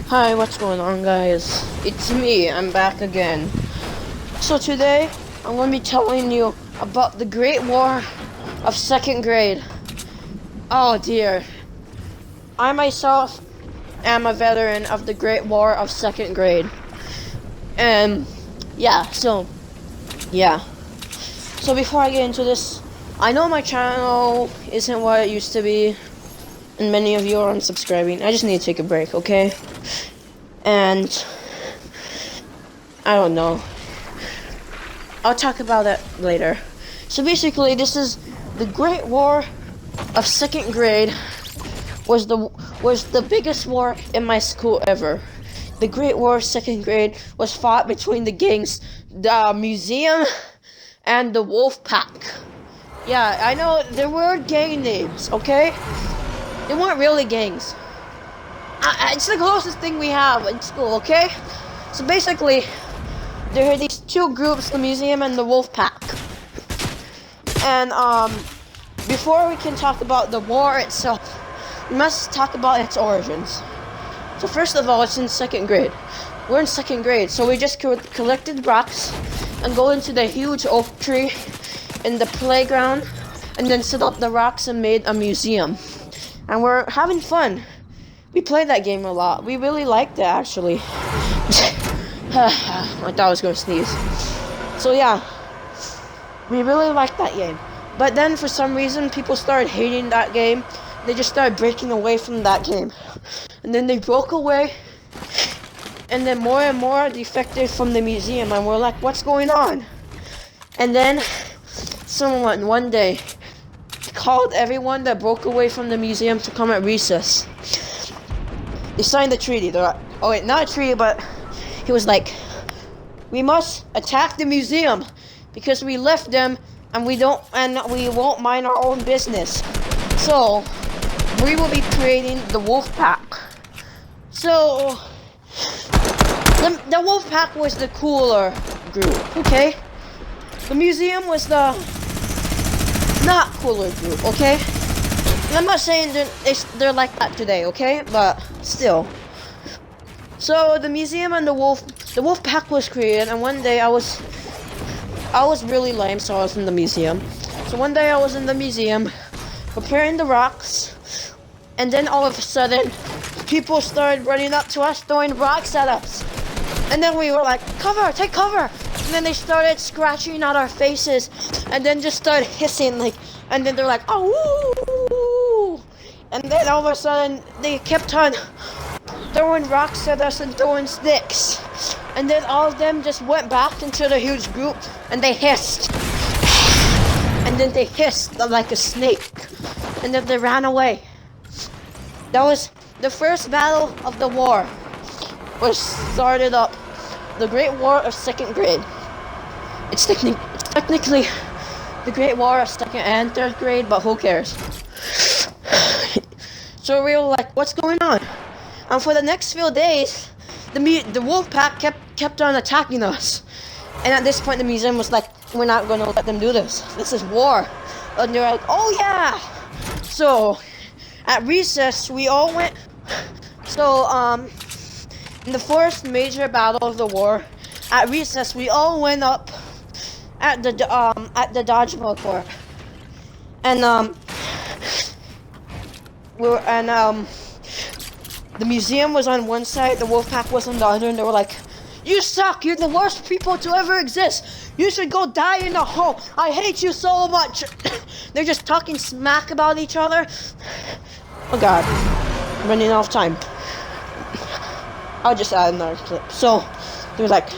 Hi, what's going on, guys? It's me, I'm back again. So today, I'm going to be telling you about the Great War of 2nd grade. Oh dear. I myself am a veteran of the Great War of 2nd grade. And, So before I get into this, I know my channel isn't what it used to be, and many of you are unsubscribing. I just need to take a break, okay? And I don't know. I'll talk about that later. So basically, this is the Great War of 2nd grade. Was the biggest war in my school ever. The Great War of 2nd grade was fought between the gangs, the Museum, and the Wolf Pack. Yeah, I know there were gang names, okay? They weren't really gangs. It's the closest thing we have in school, okay? So basically, there are these two groups, the Museum and the Wolf Pack. And before we can talk about the war itself, we must talk about its origins. So first of all, it's in 2nd grade. We're in 2nd grade, so we just collected rocks and go into the huge oak tree in the playground and then set up the rocks and made a museum. And we're having fun. We played that game a lot. We really liked it, actually. I thought I was going to sneeze. So yeah, we really liked that game. But then for some reason, people started hating that game. They just started breaking away from that game. And then they broke away. And then more and more defected from the museum. And we're like, what's going on? And then someone one day called everyone that broke away from the museum to come at recess. They signed the treaty. They're like, oh wait, not a treaty, but he was like, we must attack the museum because we left them and we won't mind our own business. So we will be creating the Wolf Pack. So the Wolf Pack was the cooler group, okay? The museum was the not cooler group, okay? I'm not saying they're like that today, okay? But still. So the museum and the Wolf Pack was created, and one day I was really lame, so I was in the museum. So one day I was in the museum preparing the rocks, and then all of a sudden people started running up to us, throwing rocks at us. And then we were like, cover, take cover. And then they started scratching at our faces, and then just started hissing, like, and then they're like, oh, and then all of a sudden they kept on throwing rocks at us and throwing sticks. And then all of them just went back into the huge group, and they hissed. And then they hissed like a snake. And then they ran away. That was the first battle of the war. Was started up. The Great War of 2nd grade. It's technically the Great War of 2nd and 3rd grade, but who cares? So we were like, what's going on? And for the next few days, the Wolf Pack kept on attacking us. And at this point, the museum was like, we're not going to let them do this. This is war. And they're like, oh yeah. So at recess, we all went. So in the first major battle of the war, at recess, we all went up at the dodgeball court. And the museum was on one side, the Wolf Pack was on the other, and they were like, you suck, you're the worst people to ever exist. You should go die in a hole. I hate you so much. They're just talking smack about each other. Oh god, I'm running out of time. I'll just add another clip. So, they're like,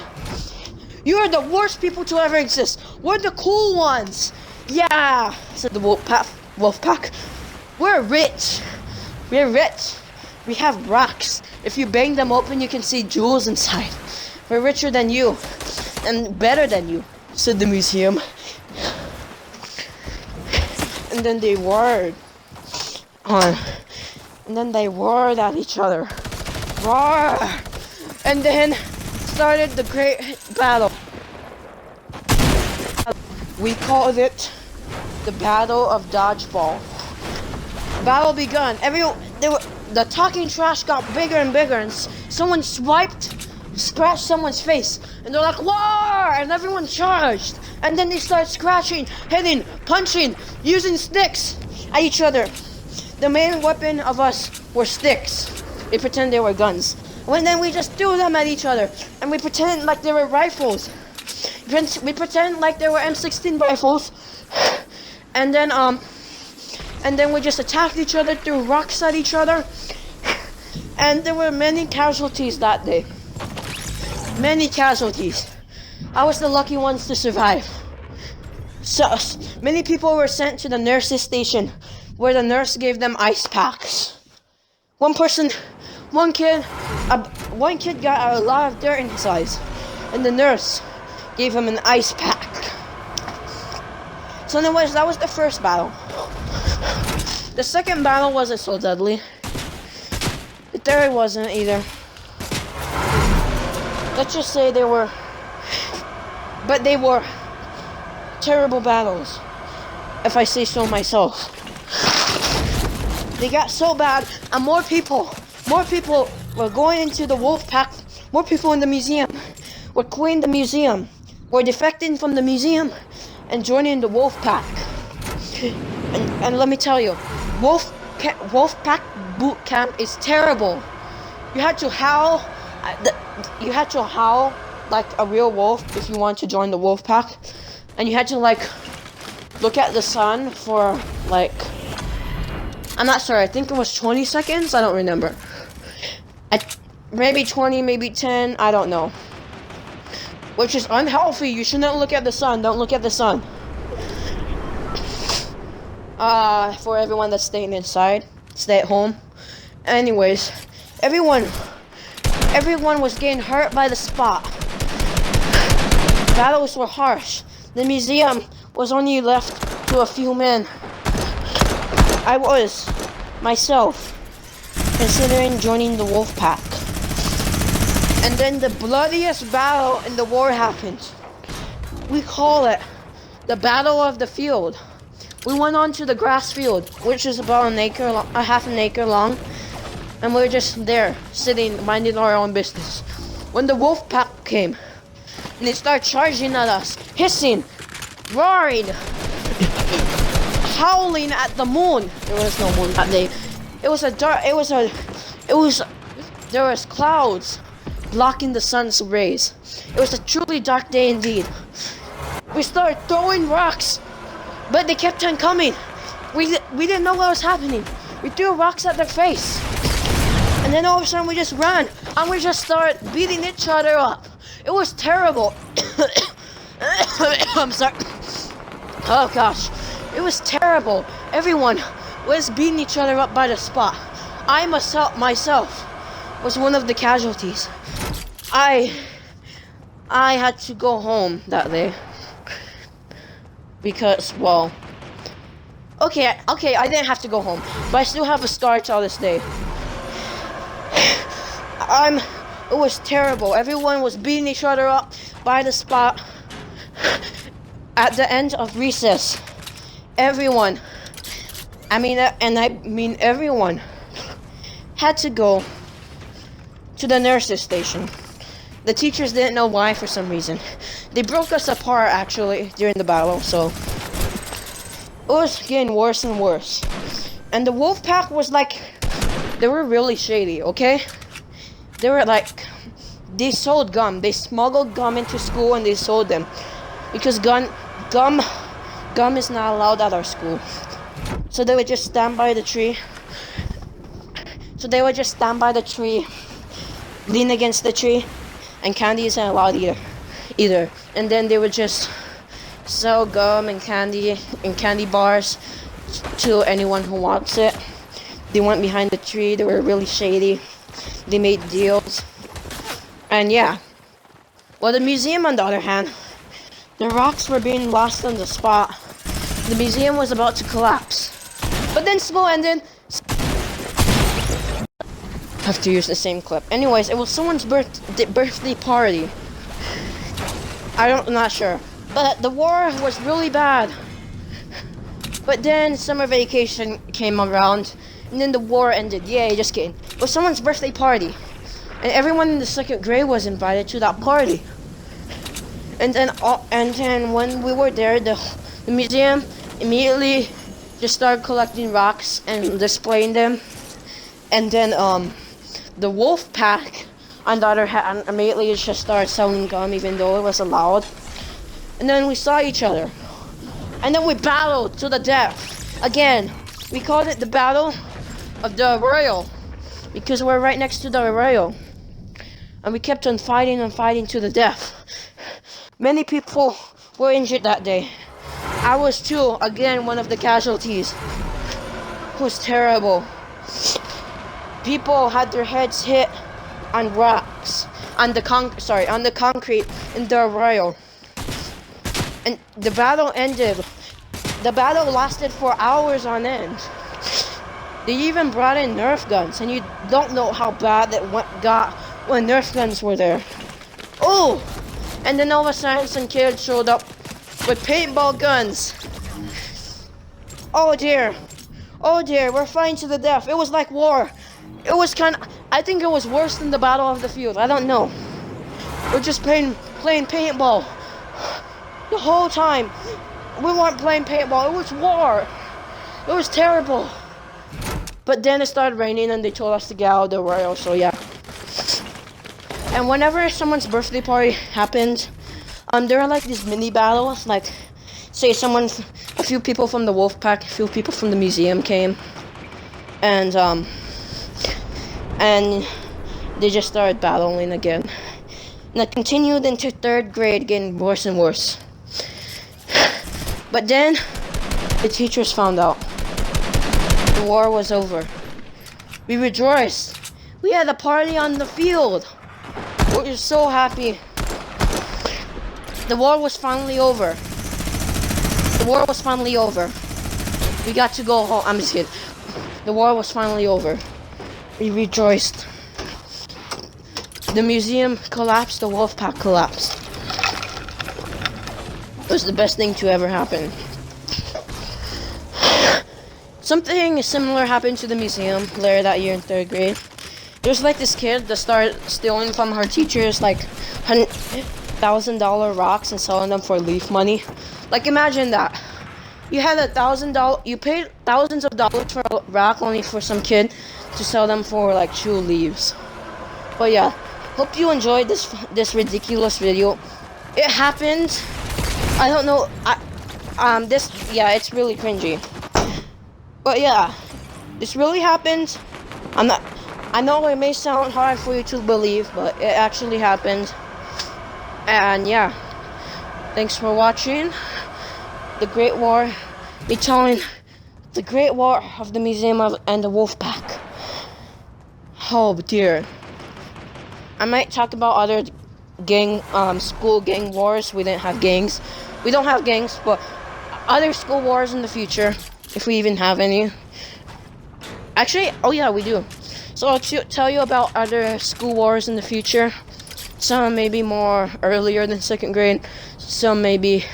you're the worst people to ever exist. We're the cool ones. Yeah, said the Wolf Pack. We're rich. We're rich. We have rocks. If you bang them open, you can see jewels inside. We're richer than you. And better than you, said the museum. And then they roared. And then they roared at each other. Roar! And then started the great battle. We called it the Battle of Dodgeball. Battle begun. the talking trash got bigger and bigger, and someone scratched someone's face, and they're like, "War!" And everyone charged, and then they start scratching, hitting, punching, using sticks at each other. The main weapon of us were sticks. They pretend they were guns. And then we just threw them at each other, and we pretend like they were rifles. We pretend like they were M16 rifles, and then we just attacked each other, threw rocks at each other, and there were many casualties that day. Many casualties. I was the lucky ones to survive. So many people were sent to the nurse's station, where the nurse gave them ice packs. One kid got a lot of dirt in his eyes, and the nurse gave him an ice pack. So anyways, that was the first battle. The second battle wasn't so deadly. The third wasn't either. Let's just say they were terrible battles, if I say so myself. They got so bad, and more people were going into the wolf pack. More people in the museum were quitting the museum, were defecting from the museum, and joining the wolf pack. And let me tell you, wolf pack boot camp is terrible. You had to howl. You had to howl like a real wolf if you want to join the wolf pack, and you had to like look at the sun for like, I'm not sure, I think it was 20 seconds, I don't remember. Maybe 20, maybe 10, I don't know. Which is unhealthy. You shouldn't look at the sun. Don't look at the sun. For everyone that's staying inside, stay at home. Anyways, everyone was getting hurt by the spot. Battles were harsh. The museum was only left to a few men. I was, myself, considering joining the wolf pack. And then the bloodiest battle in the war happened. We call it the Battle of the Field. We went on to the grass field, which is about a half an acre long, and we were just there, sitting, minding our own business. When the wolf pack came, and they started charging at us, hissing, roaring, howling at the moon. There was no moon that day. There was clouds blocking the sun's rays. It was a truly dark day indeed. We started throwing rocks, but they kept on coming. We didn't know what was happening. We threw rocks at their face, and then all of a sudden we just ran, and we just started beating each other up. It was terrible. I'm sorry. Oh gosh, it was terrible. Everyone was beating each other up by the spot. I myself was one of the casualties. I had to go home that day because, well, okay, I didn't have to go home, but I still have a scar till this day. It was terrible. Everyone was beating each other up by the spot. At the end of recess, everyone, I mean everyone, had to go to the nurse's station. The teachers didn't know why for some reason. They broke us apart actually during the battle, so it was getting worse and worse. And the wolf pack was like, they were really shady, okay? They were like, they sold gum. They smuggled gum into school and they sold them. Because gum is not allowed at our school. So they would just stand by the tree. Lean against the tree, and candy isn't allowed either. And then they would just sell gum and candy bars to anyone who wants it. They went behind the tree. They were really shady. They made deals. And yeah. Well, the museum, on the other hand, the rocks were being lost on the spot. The museum was about to collapse. But then school ended. Have to use the same clip. Anyways, it was someone's birthday party. I'm not sure. But the war was really bad. But then summer vacation came around, and then the war ended. Yay, just kidding. It was someone's birthday party, and everyone in the second grade was invited to that party. And then when we were there, the museum immediately just started collecting rocks and displaying them. And then the wolf pack, on the other hand, immediately just started selling gum, even though it was allowed. And then we saw each other, and then we battled to the death. Again, we called it the Battle of the Arroyo, because we're right next to the arroyo. And we kept on fighting and fighting to the death. Many people were injured that day. I was too, again, one of the casualties. It was terrible. People had their heads hit on rocks, on the concrete in the arroyo. And the battle ended. The battle lasted for hours on end. They even brought in Nerf guns, and you don't know how bad it got when Nerf guns were there. Oh! And then all of a sudden some kids showed up with paintball guns. Oh dear. Oh dear, we're fighting to the death. It was like war. It was I think it was worse than the Battle of the Field. I don't know. We're just playing paintball the whole time. We weren't playing paintball. It was war. It was terrible. But then it started raining and they told us to get out of the arroyo, so yeah. And whenever someone's birthday party happened, there are like these mini battles. Like, say a few people from the wolf pack, a few people from the museum came, and they just started battling again. And it continued into third grade, getting worse and worse. But then the teachers found out the war was over. We rejoiced. We had a party on the field. We were so happy. The war was finally over. The war was finally over. We got to go home. I'm just kidding. The war was finally over. We rejoiced. The museum collapsed. The wolf pack collapsed. It was the best thing to ever happen. Something similar happened to the museum later that year in third grade. There was like this kid that started stealing from her teachers like $1,000 rocks and selling them for leaf money. Like, imagine that. You had $1,000. You paid thousands of dollars for a rock only for some kid to sell them for like 2 leaves. But yeah, hope you enjoyed this ridiculous video. It happened. I don't know. It's really cringy. But yeah, this really happened. I know it may sound hard for you to believe, but it actually happened. And yeah, thanks for watching the Great War. Me telling the Great War of the Museum and the Wolf Pack. Oh dear. I might talk about other school gang wars. We didn't have gangs. We don't have gangs, but other school wars in the future, if we even have any. Actually, oh yeah, we do. So I'll tell you about other school wars in the future. Some maybe more earlier than second grade. Some maybe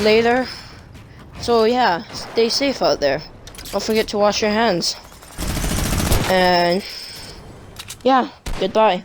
later. So yeah, stay safe out there. Don't forget to wash your hands. And yeah, goodbye.